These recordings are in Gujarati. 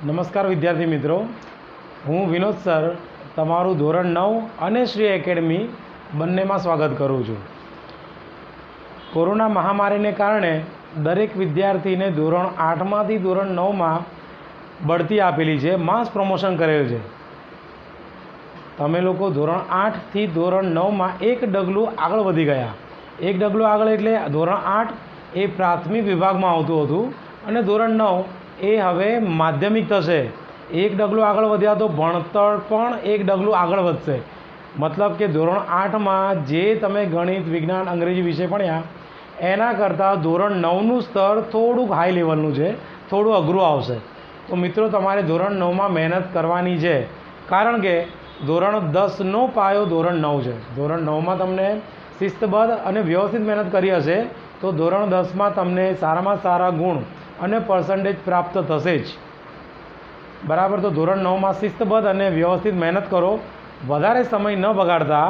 નમસ્કાર વિદ્યાર્થી મિત્રો, હું વિનોદ સર તમારું ધોરણ 9 અને શ્રી એકેડમી બંનેમાં સ્વાગત કરું છું. કોરોના મહામારીને કારણે દરેક વિદ્યાર્થીને ધોરણ 8માંથી ધોરણ 9માં બઢતી આપેલી છે, માસ પ્રમોશન કરેલ છે. તમે લોકો ધોરણ 8થી ધોરણ 9માં એક ડગલું આગળ વધી ગયા. એક ડગલું આગળ એટલે ધોરણ 8 એ પ્રાથમિક વિભાગમાં આવતું હતું અને ધોરણ 9 એ હવે માધ્યમિક થશે. એક ડગલું આગળ વધ્યા તો ભણતર પણ એક ડગલું આગળ વધશે. મતલબ કે ધોરણ 8માં જે તમે ગણિત, વિજ્ઞાન, અંગ્રેજી વિષય ભણ્યા એના કરતાં ધોરણ 9નું સ્તર થોડુંક હાઈ લેવલનું છે, થોડું અઘરું આવશે. તો મિત્રો, તમારે ધોરણ 9માં મહેનત કરવાની છે, કારણ કે ધોરણ 10નો પાયો ધોરણ 9 છે. ધોરણ 9માં તમને શિસ્તબદ્ધ અને વ્યવસ્થિત મહેનત કરી હશે તો ધોરણ 10માં તમને સારામાં સારા ગુણ અને પર્સન્ટેજ પ્રાપ્ત થશે જ. બરાબર? તો ધોરણ 9માં શિસ્તબદ્ધ અને વ્યવસ્થિત મહેનત કરો. વધારે સમય ન બગાડતા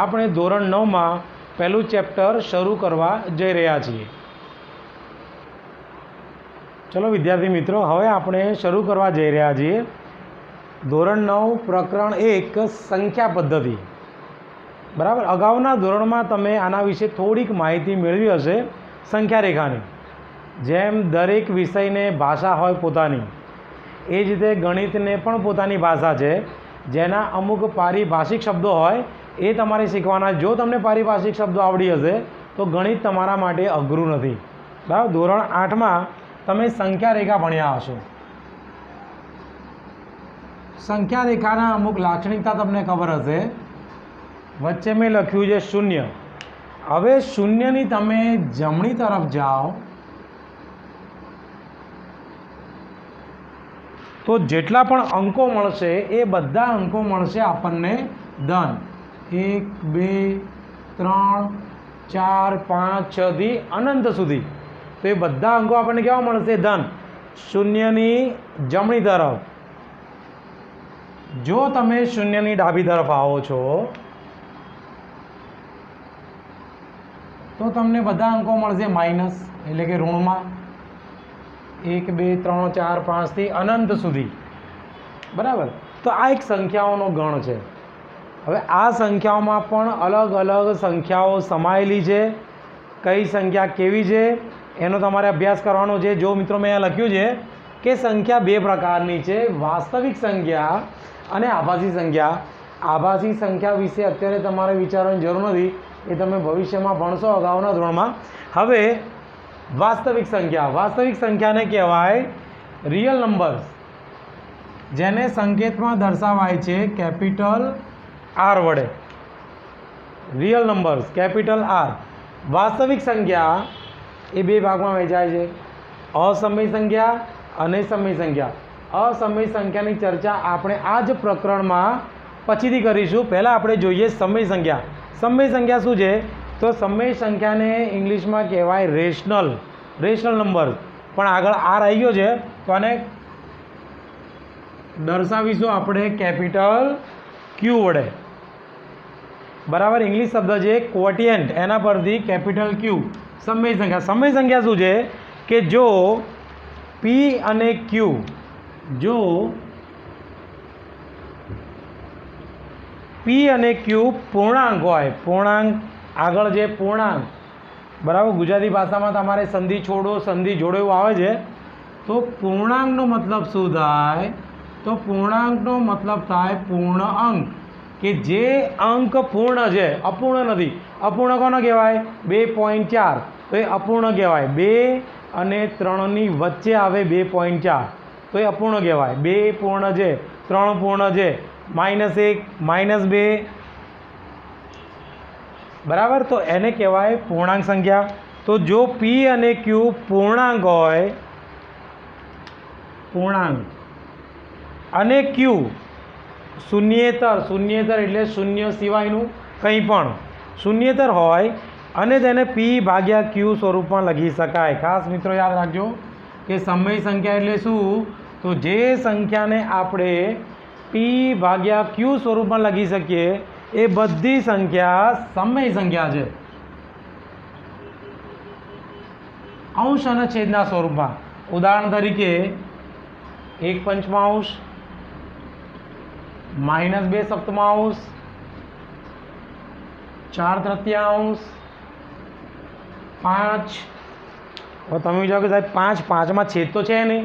આપણે ધોરણ 9માં પહેલું ચેપ્ટર શરૂ કરવા જઈ રહ્યા છીએ. ચલો વિદ્યાર્થી મિત્રો, હવે આપણે શરૂ કરવા જઈ રહ્યા છીએ ધોરણ 9 પ્રકરણ 1 સંખ્યા પદ્ધતિ. બરાબર? અગાઉના ધોરણમાં તમે આના વિશે થોડીક માહિતી મેળવી હશે. સંખ્યા રેખાની જેમ દરેક વિષયને ભાષા હોય પોતાની, એ જ રીતે ગણિતને પણ પોતાની ભાષા છે, જેના અમુક પારિભાષિક શબ્દો હોય એ તમારે શીખવાના. જો તમને પારિભાષિક શબ્દો આવડી હશે તો ગણિત તમારા માટે અઘરું નથી. બરાબર? ધોરણ 8માં તમે સંખ્યા રેખા ભણ્યા હશો. સંખ્યા રેખાના અમુક લાક્ષણિકતા તમને ખબર હશે. વચ્ચે મેં લખ્યું છે 0. હવે 0ની તમે જમણી તરફ જાઓ તો જેટલા પણ અંકો મળશે એ બધા અંકો મળશે આપણને ધન. 1 2 3 4 5 6 થી અનંત સુધી. તો એ બધા અંકો આપણને કેવા મળશે? ધન. 0ની જમણી તરફ. જો તમે 0ની ડાબી તરફ આવો છો તો તમને બધા અંકો મળશે માઇનસ, એટલે કે ઋણમાં. 1 2 3 4 5 થી અનંત સુધી. બરાબર? તો આ એક સંખ્યાઓનો ગણ છે. હવે આ સંખ્યાઓમાં પણ અલગ અલગ સંખ્યાઓ સમાયેલી છે. કઈ સંખ્યા કેવી છે એનો તમારે અભ્યાસ કરવાનો છે. જો મિત્રો, મેં અહીંયા લખ્યું છે કે સંખ્યા બે પ્રકારની છે, વાસ્તવિક સંખ્યા અને આભાસી સંખ્યા. આભાસી સંખ્યા વિશે અત્યારે તમારે વિચારવાની જરૂર નથી, એ તમે ભવિષ્યમાં ભણશો અગાઉના ધોરણમાં. હવે વાસ્તવિક સંખ્યા. વાસ્તવિક સંખ્યાને કહેવાય રિયલ નંબર્સ, જેને સંકેતમાં દર્શાવાય છે કેપિટલ આર વડે. Real numbers capital R. વાસ્તવિક સંખ્યા એ બે ભાગમાં વહેંચાય છે, અસમય સંખ્યા અને સમય સંખ્યા. અસમય સંખ્યાની ચર્ચા આપણે આ જ પ્રકરણમાં પછીથી કરીશું. પહેલાં આપણે જોઈએ સમય સંખ્યા. સમય સંખ્યા શું છે? તો સમય સંખ્યાને ઇંગ્લિશમાં કહેવાય રેશનલ નંબર. પણ આગળ આર આવી ગયો છે તો આને દર્શાવીશું આપણે કેપિટલ ક્યુ વડે. બરાબર? ઇંગ્લિશ શબ્દ છે ક્વોટિયન્ટ, એના પરથી કેપિટલ ક્યુ. સમય સંખ્યા. સમય સંખ્યા શું છે કે જો પી અને ક્યુ, જો પી અને ક્યુ પૂર્ણાંક હોય, પૂર્ણાંક આગળ જે પૂર્ણાંક, બરાબર, ગુજરાતી ભાષામાં તમારે સંધિ છોડો, સંધિ જોડો એવું આવે છે. તો પૂર્ણાંકનો મતલબ શું થાય? તો પૂર્ણાંકનો મતલબ થાય પૂર્ણ અંક, કે જે અંક પૂર્ણ છે, અપૂર્ણ નથી. અપૂર્ણ કોને કહેવાય? 2.4. તો એ અપૂર્ણ કહેવાય. 2 અને 3ની વચ્ચે આવે 2.4 તો એ અપૂર્ણ કહેવાય. 2 પૂર્ણ છે, 3 પૂર્ણ છે, -1 -2. બરાબર? તો એને કહેવાય પૂર્ણાંક સંખ્યા. તો જો પી અને ક્યુ પૂર્ણાંક હોય, પૂર્ણાંક, અને ક્યુ શૂન્યેતર, શૂન્યેતર એટલે શૂન્ય સિવાયનું કંઈ પણ શૂન્યેતર હોય અને તેને પી ભાગ્યા ક્યુ સ્વરૂપમાં લખી શકાય. ખાસ મિત્રો યાદ રાખજો કે સમય સંખ્યા એટલે શું? તો જે સંખ્યાને આપણે પી ભાગ્યા ક્યુ સ્વરૂપમાં લખી શકીએ એ બધી સંખ્યા સમય સંખ્યા છે. અંશ અને છેદના સ્વરૂપમાં. ઉદાહરણ તરીકે 1 પંચમાંશ -2 સપ્તમાંશ 4 તૃતીયાંશ 5। હવે તમે વિચારો કે સાહેબ 5 5માં છેદ તો છે નહીં,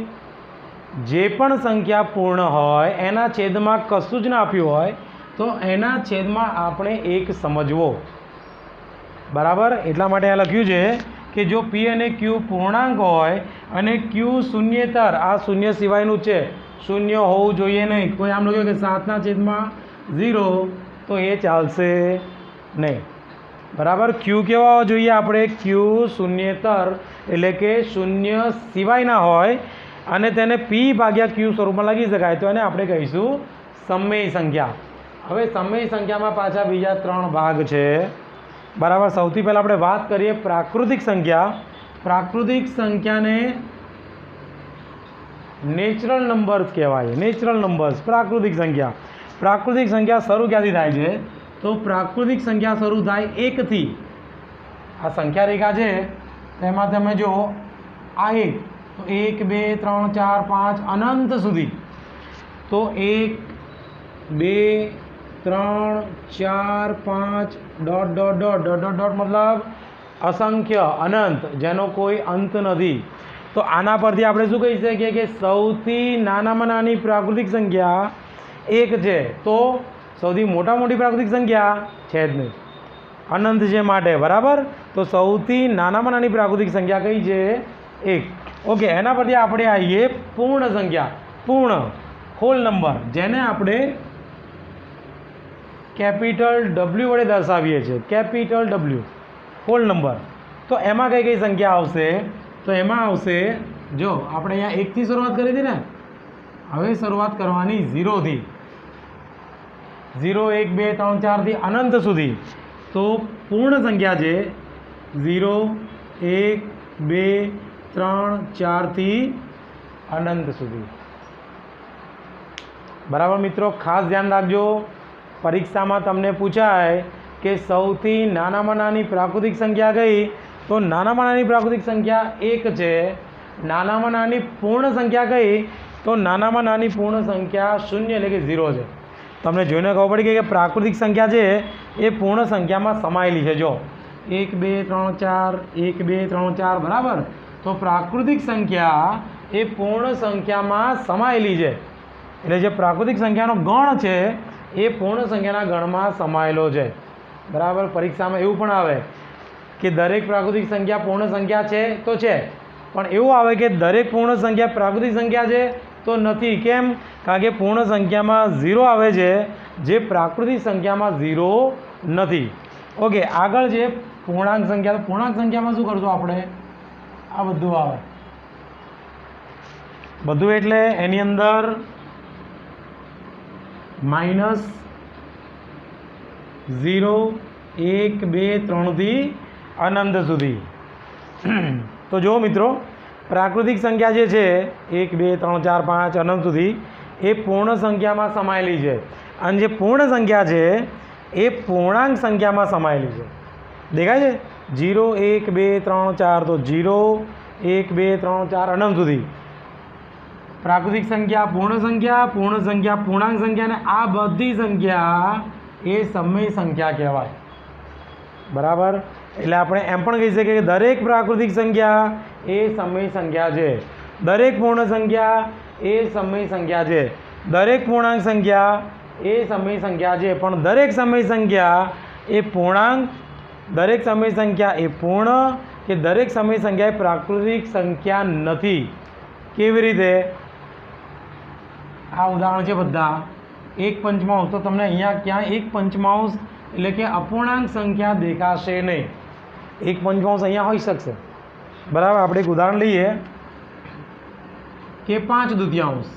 જે પણ સંખ્યા પૂર્ણ હોય એના છેદમાં કશું જ ના આપ્યું હોય તો એના છેદમાં આપણે 1 સમજવો, બરાબર। એટલા માટે આ લખ્યું છે કે જો પી અને ક્યુ પૂર્ણાંક હોય અને ક્યુ શૂન્યેતર, આ શૂન્ય સિવાયનું છે, શૂન્ય હોવું જોઈએ નહીં। કોઈ આમ લખ્યું કે 7/0 તો એ ચાલશે નહીં, બરાબર। ક્યુ કેવા હોવા જોઈએ આપણે? ક્યુ શૂન્યેતર એટલે કે શૂન્ય સિવાયના હોય અને તેને પી ભાગ્યા ક્યુ સ્વરૂપમાં લખી શકાય તો એને આપણે કહીશું સમય સંખ્યા। હવે સમય સંખ્યામાં પાછા બીજા 3 ભાગ છે, બરાબર। સૌથી પહેલાં આપણે વાત કરીએ પ્રાકૃતિક સંખ્યા। પ્રાકૃતિક સંખ્યાને નેચરલ નંબર્સ કહેવાય, નેચરલ નંબર્સ પ્રાકૃતિક સંખ્યા। પ્રાકૃતિક સંખ્યા શરૂ ક્યાંથી થાય છે? તો પ્રાકૃતિક સંખ્યા શરૂ થાય 1 થી। આ સંખ્યા રેખા છે તેમાં તમે જો આ 1 તો 1 2 3 4 5 અનંત સુધી, તો 1 2 3 4 5 dot dot dot dot dot dot મતલબ અસંખ્ય, અનંત, જેનો કોઈ અંત નથી। તો આના પરથી આપણે શું કહી શકીએ કે સૌથી નાનામાં નાની પ્રાકૃતિક સંખ્યા 1 છે, તો સૌથી મોટી પ્રાકૃતિક સંખ્યા છે જ નહીં, અનંત છે માટે, બરાબર। તો સૌથી નાનામાં નાની પ્રાકૃતિક સંખ્યા કઈ છે? 1। ઓકે, એના પરથી આપણે આવીએ પૂર્ણ સંખ્યા, પૂર્ણ હોલ નંબર, જેને આપણે કેપિટલ W વડે દર્શાવીએ છીએ, કેપિટલ W હોલ નંબર। તો એમાં કઈ કઈ સંખ્યા આવશે? તો એમાં આવશે, જો આપણે અહીંયા 1 થી શરૂઆત કરી હતી ને, હવે શરૂઆત કરવાની 0 થી, 0 1 2 3 4 થી અનંત સુધી। તો પૂર્ણ સંખ્યા છે 0 1 2 3 4 થી અનંત સુધી, બરાબર મિત્રો। ખાસ ધ્યાન રાખજો, પરીક્ષામાં તમને પૂછાય કે સૌથી નાનામાં નાની પ્રાકૃતિક સંખ્યા કઈ? તો નાનામાં નાની પ્રાકૃતિક સંખ્યા 1 છે। નાનામાં નાની પૂર્ણ સંખ્યા કઈ? તો નાનામાં નાની પૂર્ણ સંખ્યા 0 એટલે કે 0 છે। તમને જોઈને ખબર પડી કે પ્રાકૃતિક સંખ્યા છે એ પૂર્ણ સંખ્યામાં સમાયેલી છે। જો 1 2 3 4 1 2 3 4, બરાબર। તો પ્રાકૃતિક સંખ્યા એ પૂર્ણ સંખ્યામાં સમાયેલી છે, એટલે જે પ્રાકૃતિક સંખ્યાનો ગણ છે એ પૂર્ણ સંખ્યાના ગણમાં સમાયેલો છે, બરાબર। પરીક્ષામાં એવું પણ આવે કે દરેક પ્રાકૃતિક સંખ્યા પૂર્ણ સંખ્યા છે તો છે, પણ એવું આવે કે દરેક પૂર્ણ સંખ્યા પ્રાકૃતિક સંખ્યા છે તો નથી। કેમ? કારણ કે પૂર્ણ સંખ્યામાં 0 આવે છે, જે પ્રાકૃતિક સંખ્યામાં 0 નથી। ઓકે, આગળ છે પૂર્ણાંક સંખ્યા। પૂર્ણાંક સંખ્યામાં શું કરશું આપણે? આ બધું આવે, બધું એટલે એની અંદર -0 1 2 3 થી અનંત સુધી। તો જુઓ મિત્રો, પ્રાકૃતિક સંખ્યા જે છે 1 2 3 4 5 અનંત સુધી એ પૂર્ણ સંખ્યામાં સમાયેલી છે, અને જે પૂર્ણ સંખ્યા છે એ પૂર્ણાંક સંખ્યામાં સમાયેલી છે। દેખાય છે? 0 1 2 3 4, તો 0 1 2 3 4 અનંત સુધી પ્રાકૃતિક સંખ્યા, પૂર્ણ સંખ્યા, પૂર્ણ સંખ્યા પૂર્ણાંક સંખ્યા, અને આ બધી સંખ્યા એ સમય સંખ્યા કહેવાય, બરાબર। એટલે આપણે એમ પણ કહી શકીએ કે દરેક પ્રાકૃતિક સંખ્યા એ સમય સંખ્યા છે, દરેક પૂર્ણ સંખ્યા એ સમય સંખ્યા છે, દરેક પૂર્ણાંક સંખ્યા એ સમય સંખ્યા છે, પણ દરેક સમય સંખ્યા એ પૂર્ણાંક, દરેક સમય સંખ્યા એ પૂર્ણ કે દરેક સમય સંખ્યા એ પ્રાકૃતિક સંખ્યા નથી। કેવી રીતે? આ ઉદાહરણ છે બધા 1 પંચમાંશ, તો તમને અહીંયા ક્યાં 1 પંચમાંશ એટલે કે અપૂર્ણાંક સંખ્યા દેખાશે નહીં। 1 પંચમાંશ અહીંયા હોઈ શકશે, બરાબર। આપણે એક ઉદાહરણ લઈએ કે 5 દૂતિયાંશ।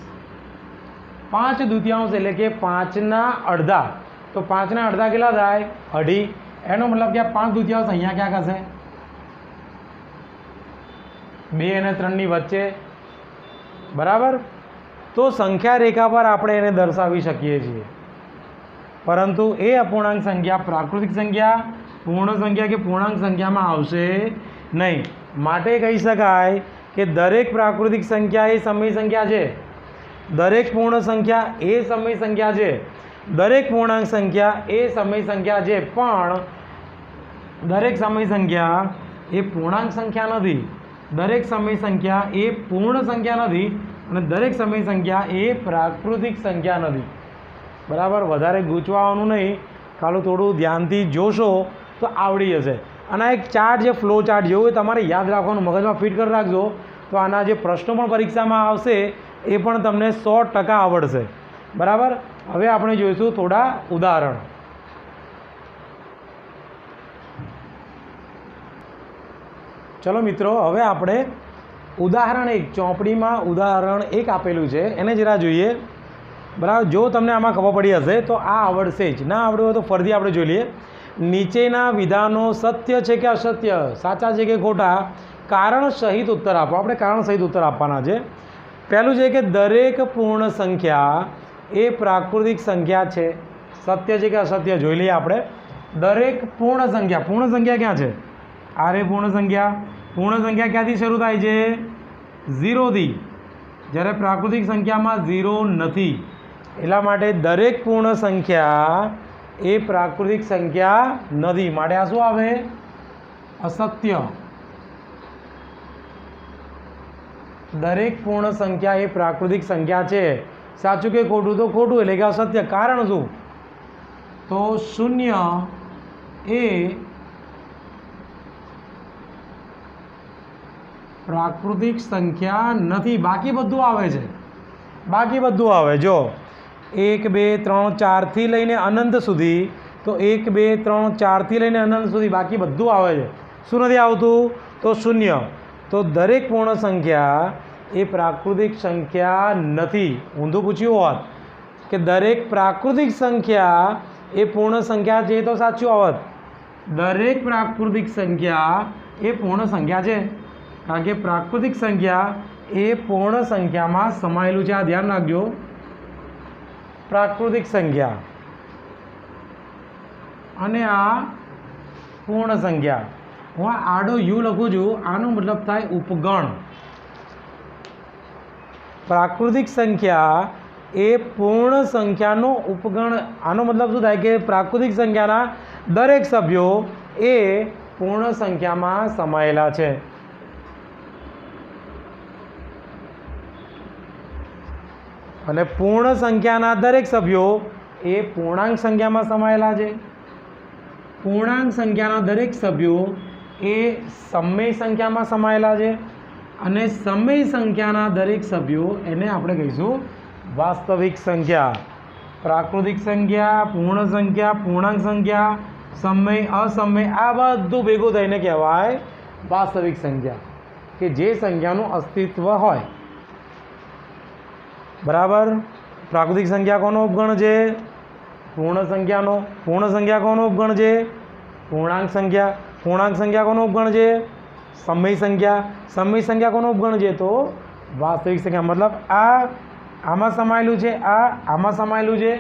5 દૂતિયાંશ એટલે કે 5ના અડધા, તો 5ના અડધા કેટલા થાય? 2.5। એનો મતલબ કે આ 5 દૂતિયાંશ અહીંયા ક્યાં હશે? 2 અને 3ની વચ્ચે, બરાબર। તો સંખ્યા રેખા પર આપણે એને દર્શાવી શકીએ છીએ, પરંતુ એ અપૂર્ણાંક સંખ્યા પ્રાકૃતિક સંખ્યા, પૂર્ણ સંખ્યા કે પૂર્ણાંક સંખ્યામાં આવશે નહીં। માટે કહી શકાય કે દરેક પ્રાકૃતિક સંખ્યા એ સમય સંખ્યા છે, દરેક પૂર્ણ સંખ્યા એ સમય સંખ્યા છે, દરેક પૂર્ણાંક સંખ્યા એ સમય સંખ્યા છે, પણ દરેક સમય સંખ્યા એ પૂર્ણાંક સંખ્યા નથી, દરેક સમય સંખ્યા એ પૂર્ણ સંખ્યા નથી અને દરેક સમય સંખ્યા એ પ્રાકૃતિક સંખ્યા નથી. બરાબર, વધારે ગૂંચવાનું નહીં, ખાલી થોડું ધ્યાનથી જોશો તો આવડી જશે. અને એક ચાર્ટ જે ફ્લો ચાર્ટ જેવું એ તમારે યાદ રાખવાનું, મગજમાં ફિટ કરી રાખજો, તો આના જે પ્રશ્નો પણ પરીક્ષામાં આવશે એ પણ તમને 100% આવડશે. બરાબર, હવે આપણે જોઈશું થોડા ઉદાહરણ. ચલો મિત્રો, હવે આપણે ઉદાહરણ એક, ચોપડીમાં ઉદાહરણ એક આપેલું છે એને જરા જોઈએ. બરાબર, જો તમને આમાં ખબર પડી હશે તો આ આવડશે જ, ના આવડ્યું હોય તો ફરીથી આપણે જોઈ લઈએ. નીચેના વિધાનો સત્ય છે કે અસત્ય, સાચા છે કે ખોટા, કારણ સહિત ઉત્તર આપો. આપણે કારણ સહિત ઉત્તર આપવાના છે. પહેલું છે કે દરેક પૂર્ણ સંખ્યા એ પ્રાકૃતિક સંખ્યા છે. સત્ય છે કે અસત્ય જોઈ લઈએ આપણે. દરેક પૂર્ણ સંખ્યા, પૂર્ણ સંખ્યા ક્યાં છે? આરે પૂર્ણ સંખ્યા. પૂર્ણ સંખ્યા ક્યાંથી શરૂ થાય છે? 0થી. જ્યારે પ્રાકૃતિક સંખ્યામાં 0 નથી, એટલા માટે દરેક પૂર્ણ સંખ્યા એ પ્રાકૃતિક સંખ્યા નથી, માટે આ શું આવે? અસત્ય. દરેક પૂર્ણ સંખ્યા એ પ્રાકૃતિક સંખ્યા છે. સાચું કે ખોટું? તો ખોટું, એટલે કે અસત્ય. કારણ શું? તો 0 એ પ્રાકૃતિક સંખ્યા નથી. બાકી બધું આવે છે, બાકી બધું આવે. જો 1 2 3 4થી લઈને અનંત સુધી, તો 1 2 3 4થી લઈને અનંત સુધી બાકી બધું આવે છે. શું નથી આવતું? તો 0. તો દરેક પૂર્ણ સંખ્યા એ પ્રાકૃતિક સંખ્યા નથી. ઊંધું પૂછ્યું હોત કે દરેક પ્રાકૃતિક સંખ્યા એ પૂર્ણ સંખ્યા છે, તો સાચું આવત. દરેક પ્રાકૃતિક સંખ્યા એ પૂર્ણ સંખ્યા છે, કારણ કે પ્રાકૃતિક સંખ્યા એ પૂર્ણ સંખ્યામાં સમાયેલું છે. આ ધ્યાન રાખજો. પ્રાકૃતિક સંખ્યા અને આ પૂર્ણ સંખ્યા. હું આ આડો યુ લખું છું, આનો મતલબ થાય ઉપગણ. પ્રાકૃતિક સંખ્યા એ પૂર્ણ સંખ્યાનો ઉપગણ. આનો મતલબ શું થાય? કે પ્રાકૃતિક સંખ્યાના દરેક સભ્યો એ પૂર્ણ સંખ્યામાં સમાયેલા છે. અને પૂર્ણ સંખ્યાના દરેક સભ્યો એ પૂર્ણાંક સંખ્યામાં સમાયેલા છે. પૂર્ણાંક સંખ્યાના દરેક સભ્યો એ સમય સંખ્યામાં સમાયેલા છે. અને સમય સંખ્યાના દરેક સભ્યો એને આપણે કહીશું વાસ્તવિક સંખ્યા. પ્રાકૃતિક સંખ્યા, પૂર્ણ સંખ્યા, પૂર્ણાંક સંખ્યા, સમય, અસમય, આ બધું ભેગું થઈને કહેવાય વાસ્તવિક સંખ્યા, કે જે સંખ્યાનું અસ્તિત્વ હોય. બરાબર, પ્રાકૃતિક સંખ્યા કોનો ઉપગણ છે? પૂર્ણ સંખ્યાનો. પૂર્ણ સંખ્યા કોનો ઉપગણ છે? પૂર્ણાંક સંખ્યા. પૂર્ણાંક સંખ્યા કોનો ઉપગણ છે? સમય સંખ્યા. સમય સંખ્યા કોનો ઉપગણ છે? તો વાસ્તવિક સંખ્યા. મતલબ આ આમાં સમાયેલું છે, આ આમાં સમાયેલું છે,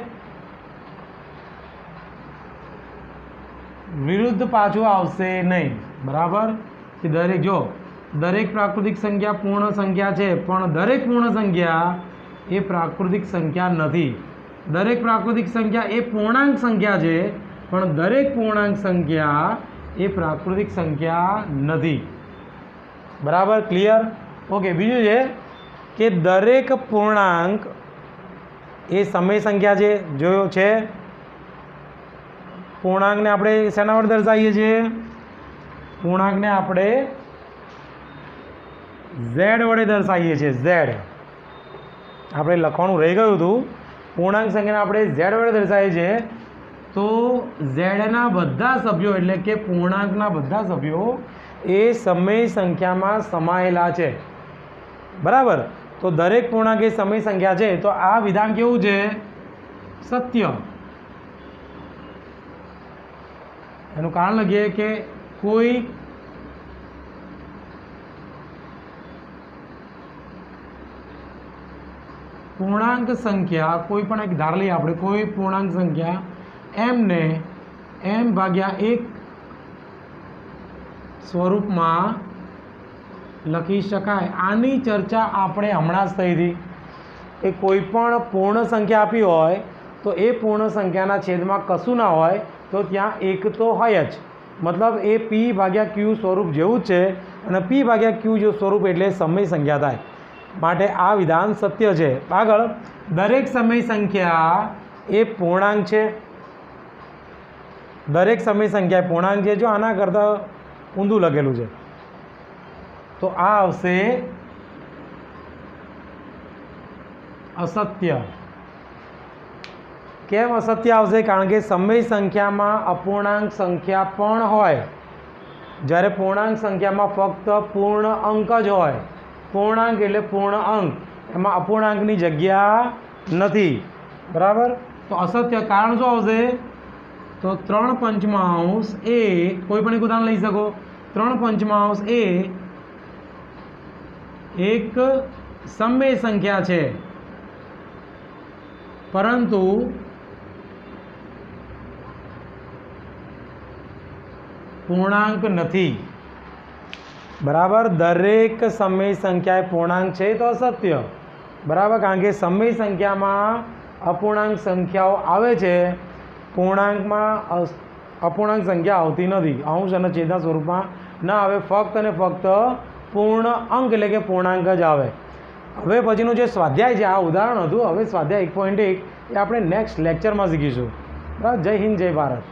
વિરુદ્ધ પાછું આવશે નહીં. બરાબર, કે દરેક, જો દરેક પ્રાકૃતિક સંખ્યા પૂર્ણ સંખ્યા છે, પણ દરેક પૂર્ણ સંખ્યા એ પ્રાકૃતિક સંખ્યા નથી. દરેક પ્રાકૃતિક સંખ્યા એ પૂર્ણાંક સંખ્યા છે, પણ દરેક પૂર્ણાંક સંખ્યા એ પ્રાકૃતિક સંખ્યા નથી. બરાબર, ક્લિયર? ઓકે. બીજું છે કે દરેક પૂર્ણાંક એ સમય સંખ્યા છે. જોયો છે? પૂર્ણાંકને આપણે શેના વડે દર્શાવીએ છીએ? પૂર્ણાંકને આપણે Z વડે દર્શાવીએ છીએ. Z આપણે લખવાનું રહી ગયું હતું. પૂર્ણાંક સંખ્યાને આપણે Z વડે દર્શાવીએ છીએ. તો ઝેડના બધા સભ્યો, એટલે કે પૂર્ણાંકના બધા સભ્યો એ સમય સંખ્યામાં સમાયેલા છે. બરાબર, તો દરેક પૂર્ણાંક એ સમય સંખ્યા છે. તો આ વિધાન કેવું છે? સત્ય. એનું કારણ લખીએ કે કોઈ પૂર્ણાંક સંખ્યા, કોઈ પણ એક ધાર લઈએ આપણે, કોઈ પૂર્ણાંક સંખ્યા એમને m/1 સ્વરૂપમાં લખી શકાય. આની ચર્ચા આપણે હમણાં જ થઈ હતી. એ કોઈ પણ પૂર્ણ સંખ્યા આપી હોય તો એ પૂર્ણ સંખ્યાના છેદમાં કશું ના હોય તો ત્યાં એક તો હોય જ, મતલબ એ પી ભાગ્યા ક્યુ સ્વરૂપ જેવું જ છે અને પી ભાગ્યા ક્યુ જેવું સ્વરૂપ એટલે સમય સંખ્યા થાય, માટે આ વિધાન સત્ય છે. આગળ, દરેક સમય સંખ્યા એ પૂર્ણાંક છે. દરેક સમય સંખ્યા પૂર્ણાંક છે. જો આના કરતાં ઊંધું લખેલું છે તો આ આવશે અસત્ય. કેમ અસત્ય આવશે? કારણ કે સમય સંખ્યામાં અપૂર્ણાંક સંખ્યા પણ હોય, જ્યારે પૂર્ણાંક સંખ્યામાં ફક્ત પૂર્ણ અંક જ હોય. પૂર્ણાંક એટલે પૂર્ણ અંક, એમાં અપૂર્ણાંકની જગ્યા નથી. બરાબર? તો અસત્ય કારણ શું આવશે? તો 3/5 એ કોઈ પણ એક ઉદાહરણ લઈ શકો. 3/5 એ એક સમય સંખ્યા છે, પરંતુ પૂર્ણાંક નથી. બરાબર? દરેક સમય સંખ્યા એ પૂર્ણાંક છે તો અસત્ય. બરાબર? કારણ કે સમય સંખ્યામાં અપૂર્ણાંક સંખ્યાઓ આવે છે, પૂર્ણાંકમાં અપૂર્ણાંક સંખ્યા આવતી નથી. અંશ અને છેદના સ્વરૂપમાં ના આવે, ફક્ત અને ફક્ત પૂર્ણ અંક એટલે કે પૂર્ણાંક જ આવે. હવે પછીનું જે સ્વાધ્યાય છે, આ ઉદાહરણ હતું. હવે સ્વાધ્યાય 1.1 એ આપણે નેક્સ્ટ લેક્ચરમાં શીખીશું. બરાબર? જય હિન્દ, જય ભારત.